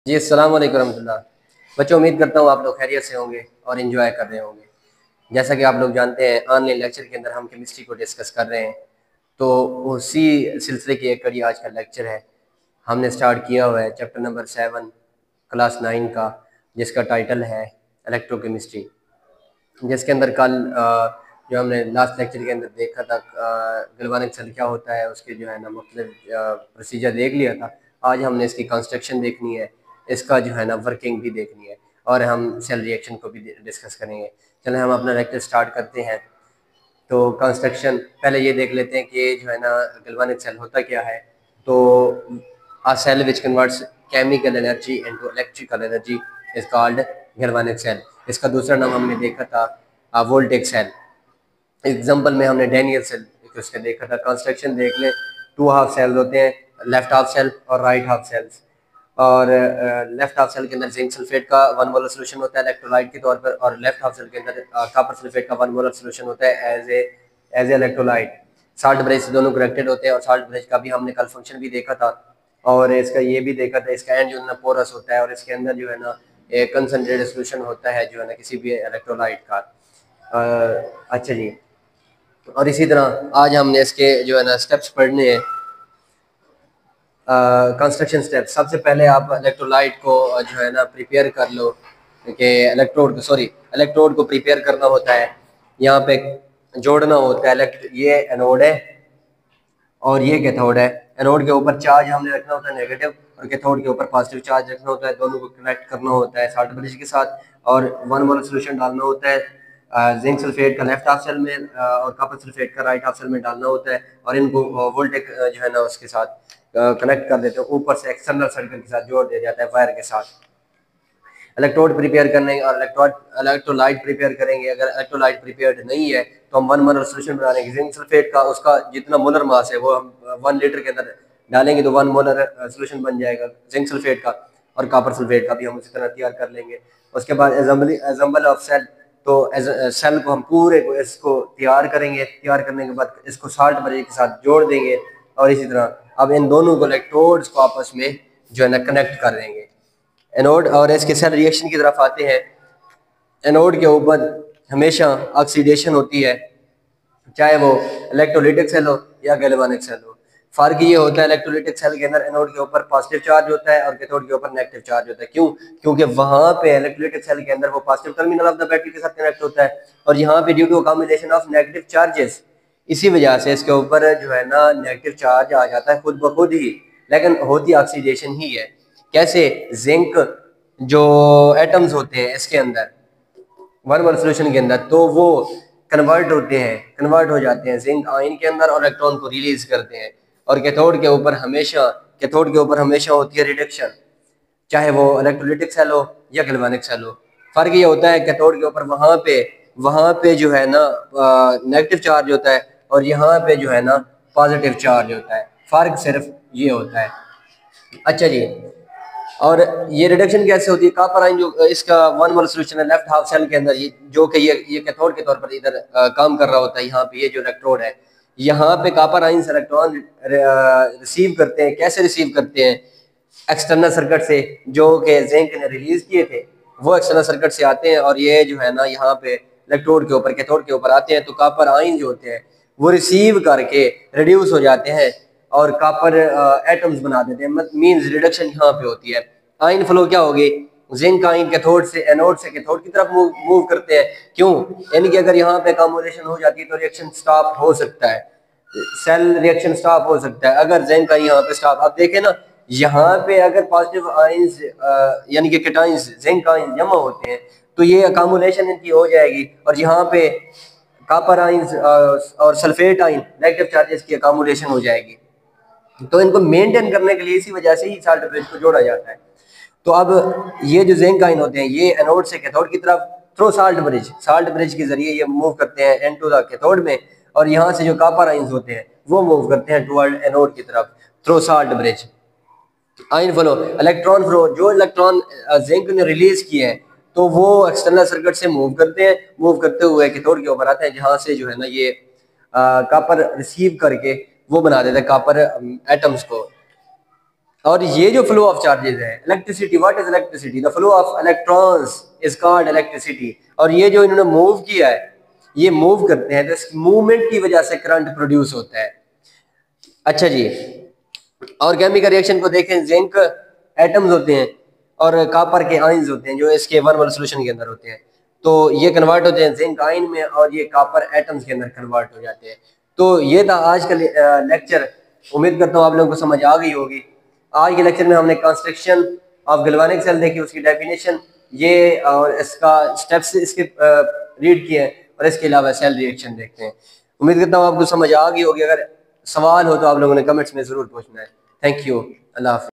जी अस्सलाम वालेकुम रहमतुल्लाह। बच्चों, उम्मीद करता हूँ आप लोग खैरियत से होंगे और एंजॉय कर रहे होंगे। जैसा कि आप लोग जानते हैं, ऑनलाइन लेक्चर के अंदर हम केमिस्ट्री को डिस्कस कर रहे हैं, तो उसी सिलसिले की एक कड़ी आज का लेक्चर है। हमने स्टार्ट किया हुआ है चैप्टर नंबर 7 क्लास 9 का, जिसका टाइटल है इलेक्ट्रोकेमिस्ट्री, जिसके अंदर कल जो हमने लास्ट लेक्चर के अंदर देखा था गैल्वेनिक सेल क्या होता है, उसके जो है ना मुख्तलिफ प्रोसीजर देख लिया था। आज हमने इसकी कंस्ट्रक्शन देखनी है, इसका जो है ना वर्किंग भी देखनी है, और हम सेल रिएक्शन को भी डिस्कस करेंगे। चलें हम अपना लेक्चर स्टार्ट करते हैं। तो कंस्ट्रक्शन पहले ये देख लेते हैं कि जो है ना गैल्वेनिक सेल होता क्या है। तो a cell which converts chemical energy into electrical energy is called galvanic cell। इसका दूसरा नाम हमने देखा था वोल्टेक सेल। एग्जांपल में हमने डेनियल सेल उसका देखा था। कंस्ट्रक्शन देख लें, टू हाफ सेल होते हैं, लेफ्ट हाफ सेल और राइट हाफ सेल्स। और लेफ्ट हाफ सेल के अंदर जिंक सल्फेट का 1 मोलर सोल्यूशन होता है इलेक्ट्रोलाइट के तौर पर, और लेफ्ट हाफ सेल के अंदर कॉपर सल्फेट का 1 मोलर सोल्यूशन होता है as a electrolyte. Salt bridge से दोनों कनेक्टेड होते हैं, और साल्ट ब्रिज का भी हमने कल फंक्शन भी देखा था, और इसका ये भी देखा था, इसका एंड जो है ना पोरस होता है, और इसके अंदर जो है ना एक कंसनट्रेटेड सोल्यूशन होता है जो है ना किसी भी इलेक्ट्रोलाइट का। अच्छा जी, और इसी तरह आज हमने इसके जो है ना स्टेप्स पढ़ने हैं। कंस्ट्रक्शन स्टेप, सबसे पहले आप इलेक्ट्रोलाइट को जो है ना प्रिपेयर कर लो, कि इलेक्ट्रोड को प्रिपेयर करना होता है, यहाँ पे जोड़ना होता है। ये एनोड है और ये कैथोड है। एनोड के ऊपर चार्ज हमने रखना होता है नेगेटिव, और कैथोड के ऊपर पॉजिटिव चार्ज रखना होता है। दोनों को कनेक्ट करना होता है साल्ट ब्रिज के साथ, और 1 मोलर सोल्यूशन डालना होता है जिंक सल्फेट का लेफ्ट हाफ सेल में, और कॉपर सल्फेट का राइट हाफ सेल में डालना होता है, और इनको वोल्टेक जो है ना उसके साथ कनेक्ट कर देते हैं। ऊपर से एक्सटर्नल सर्किट के साथ जोड़ दिया जाता है वायर के साथ। इलेक्ट्रोड प्रिपेयर करने और इलेक्ट्रोलाइट प्रिपेयर करेंगे। अगर इलेक्ट्रोलाइट प्रिपेयर्ड नहीं है तो हम 1 मोलर सोल्यूशन बना लेंगे जिंक सल्फेट का, उसका जितना मोलर मास है वो हम 1 लीटर के अंदर डालेंगे तो 1 मोलर सोल्यूशन बन जाएगा जिंक सल्फेट का, और कॉपर सल्फेट का भी हम उसी तरह तैयार कर लेंगे। उसके बाद एजम्बल ऑफ सेल, तो सेल को हम पूरे को इसको तैयार करेंगे। तैयार करने के बाद इसको साल्ट ब्रिज के साथ जोड़ देंगे, और इसी तरह अब इन दोनों को इलेक्ट्रोड्स को आपस में जो है ना कनेक्ट कर देंगे। एनोड और इसके सेल रिएक्शन की तरफ आते हैं। एनोड के ऊपर हमेशा ऑक्सीडेशन होती है, चाहे वो इलेक्ट्रोलिटिक सेल हो या गैल्वेनिक सेल हो। फर्क ये होता है, इलेक्ट्रोलिटिक सेल के अंदर एनोड के ऊपर पॉजिटिव चार्ज होता है और कैथोड के ऊपर नेगेटिव चार्ज होता है। क्यों? क्योंकि वहां पे इलेक्ट्रोलिटिक सेल के अंदर वो positive terminal of the battery के साथ कनेक्ट होता है, और यहाँ पे due to combination of negative charges, इसी वजह से इसके ऊपर जो है ना नेगेटिव चार्ज आ जाता है खुद ब खुद ही, लेकिन होती ऑक्सीडेशन ही है। कैसे? जिंक जो एटम्स होते हैं इसके अंदर 1 मोलर सोल्यूशन के अंदर, तो वो कन्वर्ट हो जाते हैं जिंक आयन के अंदर, और इलेक्ट्रॉन को रिलीज करते हैं। और कैथोड के ऊपर हमेशा होती है रिडक्शन, चाहे वो इलेक्ट्रोलिटिक सेल हो या गैल्वेनिक सेल हो। फर्क ये होता है, कैथोड के ऊपर वहां पे जो है ना नेगेटिव चार्ज होता है, और यहाँ पे जो है ना पॉजिटिव चार्ज होता है। फर्क सिर्फ ये होता है। अच्छा जी, और ये रिडक्शन कैसे होती है? कॉपर आयन जो इसका 1 मोलर सोल्यूशन है लेफ्ट हाफ सेल के अंदर, ये जो कि ये कैथोड के तौर पर इधर काम कर रहा होता है। यहाँ पे ये जो इलेक्ट्रोड है, यहाँ पे कॉपर आयन से इलेक्ट्रॉन रिसीव करते हैं। कैसे रिसीव करते हैं? एक्सटर्नल सर्किट से, जो कि जिंक ने रिलीज किए थे, वो एक्सटर्नल सर्किट से आते हैं, और ये जो है ना यहाँ पे इलेक्ट्रोड के ऊपर कैथोड के ऊपर आते हैं। तो कॉपर आयन जो होते हैं वो रिसीव करके रिड्यूस हो जाते हैं और कॉपर एटम्स बना देते हैं। मींस रिडक्शन यहाँ पे होती है। आयन फ्लो क्या होगी? जिंक आयन कैथोड से एनोड से कैथोड की तरफ मूव करते हैं। क्यों? यानी कि अगर यहाँ पे कॉम्बिनेशन हो जाती है तो रिएक्शन स्टॉप हो सकता है, सेल रिएक्शन स्टॉप हो सकता है अगर जिंक आयन यहाँ पे स्टॉप। आप देखें ना, यहाँ पे अगर पॉजिटिव आयंस यानी कि कैटायंस जिंक आयन जमा होते हैं तो ये अकोमोडेशन इनकी हो जाएगी, और यहाँ पे कॉपर आयंस और सल्फेट आयन नेगेटिव चार्जेस की अकोमोडेशन हो जाएगी। तो इनको मेंटेन करने के लिए इसी वजह से ही साल्ट ब्रिज को जोड़ा जाता है। तो अब ये जो जिंक आयन होते हैं ये एनोड से कैथोड की तरफ थ्रू साल्ट ब्रिज के जरिए ये मूव करते हैं इनटू द कैथोड में, और यहाँ से जो कॉपर आयंस होते हैं वो मूव करते हैं टुवर्ड एनोड की तरफ through salt bridge. Ion flow, electron flow, जो इलेक्ट्रॉन जिंक ने रिलीज किए हैं तो वो एक्सटर्नल सर्किट से मूव करते हैं, मूव करते हुए कैथोड के ऊपर आते हैं, जहाँ से जो है ना ये कॉपर रिसीव करके वो बना देते हैं कॉपर एटम्स को। और ये जो फ्लो ऑफ चार्जेस है, electricity, what is electricity? The flow of electrons is called electricity. और ये जो इन्होंने मूव किया है, ये मूव करते हैं तो इस मूवमेंट की वजह से करंट प्रोड्यूस होता है। अच्छा जी, और केमिकल रिएक्शन को देखें, जिंक एटम्स होते हैं और कॉपर के आयंस होते हैं जो इसके वन मोल सॉल्यूशन के अंदर होते हैं, तो ये कन्वर्ट होते हैं जिंक आयन में और ये कॉपर एटम्स के अंदर कन्वर्ट हो जाते हैं। तो ये था आज का लेक्चर। उम्मीद करता हूँ आप लोगों को समझ आ गई होगी। आज के लेक्चर में हमने कंस्ट्रक्शन ऑफ गैल्वेनिक सेल देखी, उसकी डेफिनेशन ये और इसका स्टेप्स इसके रीड किए हैं, और इसके अलावा सेल रिएक्शन देखते हैं। उम्मीद करता हूँ आपको समझ आ गई होगी। अगर सवाल हो तो आप लोगों ने कमेंट्स में जरूर पूछना है। Thank you. अल्लाह हाफिज़।